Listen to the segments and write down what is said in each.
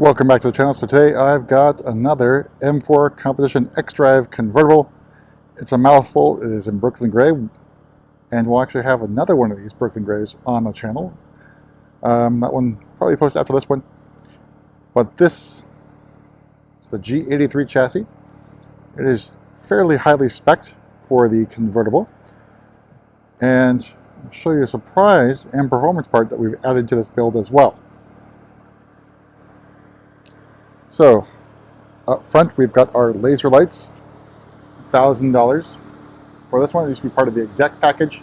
Welcome back to the channel. So today I've got another M4 Competition xDrive convertible. It's a mouthful. It is in Brooklyn Gray, and we'll actually have another one of these Brooklyn Grays on the channel. That one probably posted after this one. But this is the G83 chassis. It is fairly highly spec'd for the convertible. And I'll show you a surprise and performance part that we've added to this build as well. So, up front we've got our laser lights, $1,000. For this one, it used to be part of the exec package.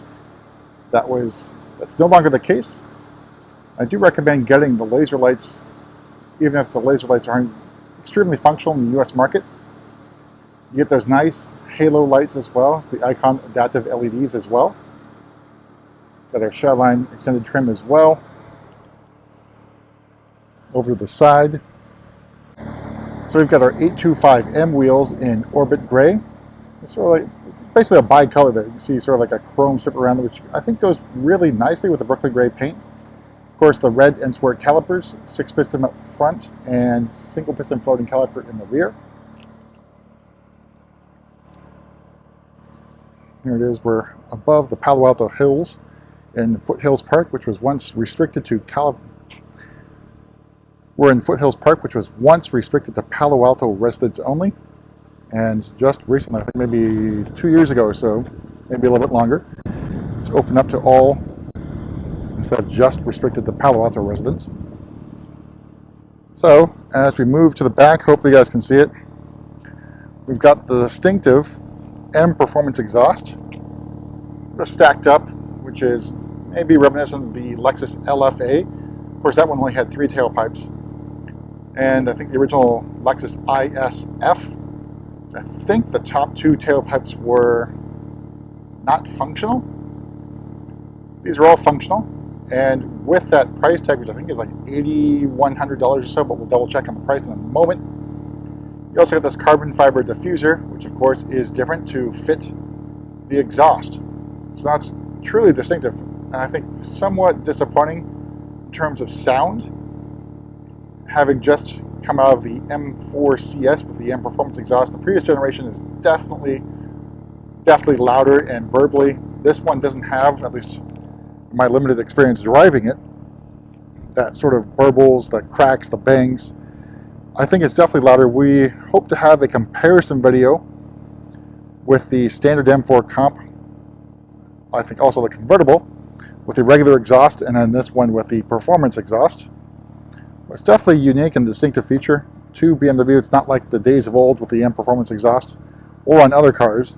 That's no longer the case. I do recommend getting the laser lights, even if the laser lights aren't extremely functional in the US market. You get those nice halo lights as well. It's the Icon adaptive LEDs as well. Got our Shadowline extended trim as well. Over to the side. So we've got our 825M wheels in Orbit Gray. It's basically a bi-color there. You can see sort of like a chrome strip around it, which I think goes really nicely with the Brooklyn Gray paint. Of course, the red M Sport calipers, 6-piston up front and single-piston floating caliper in the rear. Here it is. We're above the Palo Alto Hills in Foothills Park, which was once restricted to We're in Foothills Park, which was once restricted to Palo Alto residents only. And just recently, I think maybe 2 years ago or so, maybe a little bit longer, it's opened up to all, instead of just restricted to Palo Alto residents. So, as we move to the back, hopefully you guys can see it, we've got the distinctive M Performance exhaust, sort of stacked up, which is maybe reminiscent of the Lexus LFA. Of course, that one only had 3 tailpipes. And I think the original Lexus ISF, I think the top 2 tailpipes were not functional. These are all functional. And with that price tag, which I think is like $8,100 or so, but we'll double check on the price in a moment. You also got this carbon fiber diffuser, which of course is different to fit the exhaust. So that's truly distinctive, and I think somewhat disappointing in terms of sound. Having just come out of the M4 CS with the M Performance exhaust, the previous generation is definitely louder and burbly. This one doesn't have, at least my limited experience driving it, that sort of burbles, the cracks, the bangs. I think it's definitely louder. We hope to have a comparison video with the standard M4 comp, I think also the convertible, with the regular exhaust, and then this one with the performance exhaust. It's definitely a unique and distinctive feature to BMW. It's not like the days of old with the M Performance exhaust or on other cars.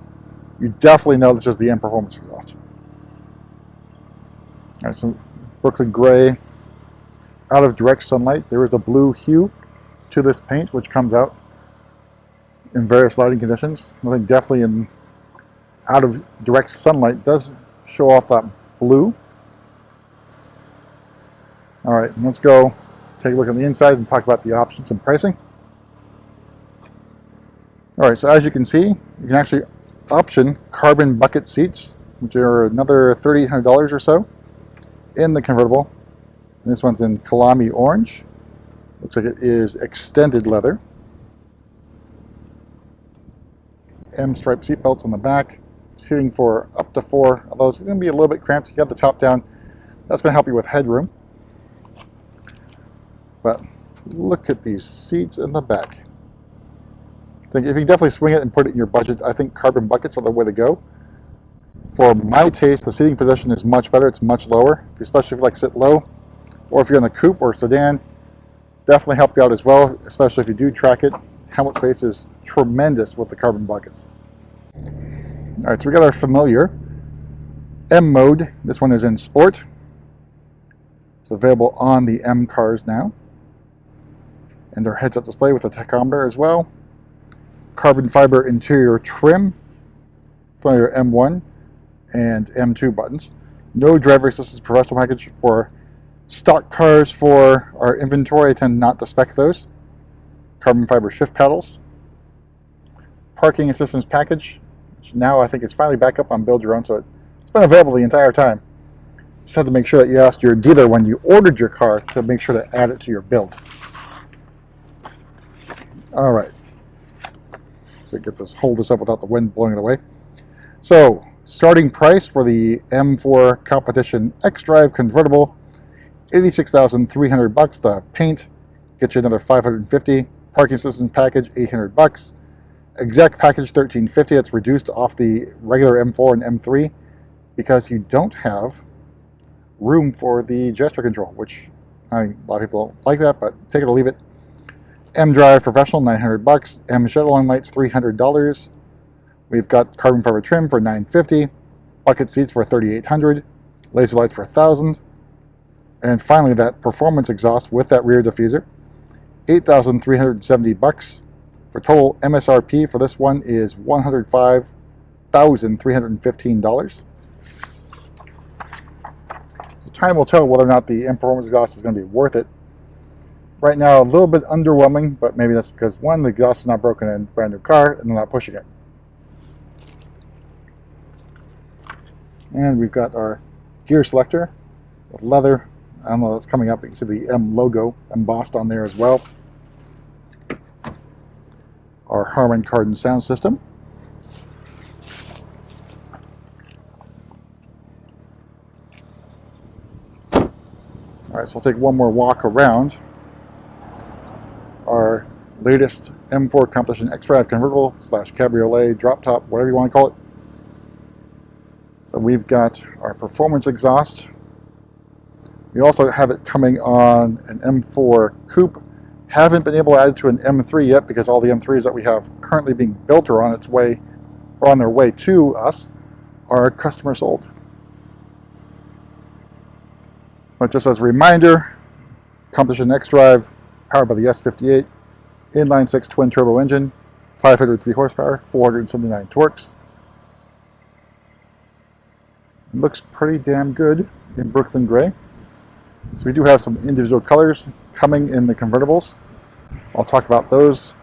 You definitely know this is the M Performance exhaust. All right, so Brooklyn Gray, out of direct sunlight. There is a blue hue to this paint, which comes out in various lighting conditions. I think definitely in out of direct sunlight does show off that blue. All right, let's go take a look on the inside and talk about the options and pricing. All right, so as you can see, you can actually option carbon bucket seats, which are another $3,800 or so in the convertible. And this one's in Kyalami Orange. Looks like it is extended leather. M-stripe seat belts on the back. Seating for up to 4 of those. It's going to be a little bit cramped. You got the top down. That's going to help you with headroom. But look at these seats in the back. I think if you can definitely swing it and put it in your budget, I think carbon buckets are the way to go. For my taste, the seating position is much better. It's much lower, especially if you like sit low, or if you're in the coupe or sedan. Definitely help you out as well, especially if you do track it. Helmet space is tremendous with the carbon buckets. All right, so we got our familiar M mode. This one is in Sport. It's available on the M cars now. And our heads-up display with a tachometer as well. Carbon fiber interior trim for your M1 and M2 buttons. No driver assistance professional package for stock cars. For our inventory, I tend not to spec those. Carbon fiber shift paddles. Parking assistance package, which now I think is finally back up on Build Your Own, so it's been available the entire time. Just have to make sure that you ask your dealer when you ordered your car to make sure to add it to your build. All right. So get this, hold this up without the wind blowing it away. So starting price for the M4 Competition xDrive Convertible, $86,300. The paint gets you another $550. Parking assistance package, $800. Exec package, $1,350. It's reduced off the regular M4 and M3 because you don't have room for the gesture control, which a lot of people don't like that, but take it or leave it. M-Drive Professional, $900. M Shadowline Lights, $300. We've got carbon fiber trim for $950. Bucket seats for $3,800. Laser lights for $1,000. And finally, that performance exhaust with that rear diffuser, $8,370. For total MSRP for this one is $105,315. So time will tell whether or not the M performance exhaust is going to be worth it. Right now, a little bit underwhelming, but maybe that's because, one, the exhaust is not broken in a brand new car, and they're not pushing it. And we've got our gear selector with leather. I don't know, that's coming up. You can see the M logo embossed on there as well. Our Harman Kardon sound system. All right, so we'll take one more walk around our latest M4 Competition xDrive Convertible / Cabriolet, drop top, whatever you want to call it. So we've got our performance exhaust. We also have it coming on an M4 Coupe. Haven't been able to add it to an M3 yet because all the M3s that we have currently being built or on its way, or on their way to us, are customer sold. But just as a reminder, Competition xDrive, powered by the S58, inline-6 twin-turbo engine, 503 horsepower, 479 torques. It looks pretty damn good in Brooklyn Gray. So we do have some individual colors coming in the convertibles. I'll talk about those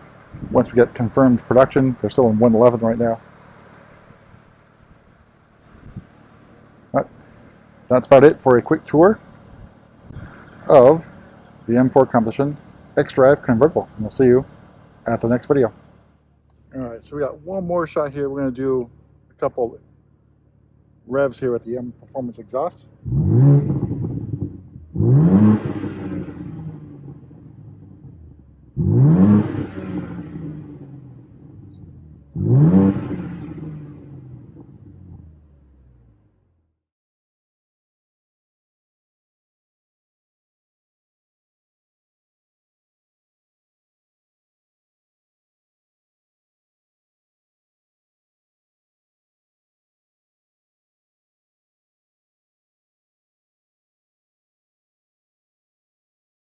once we get confirmed production. They're still in 111 right now. But that's about it for a quick tour of the M4 Competition xDrive Convertible. And we'll see you at the next video. All right, so we got one more shot here. We're going to do a couple revs here with the M Performance exhaust.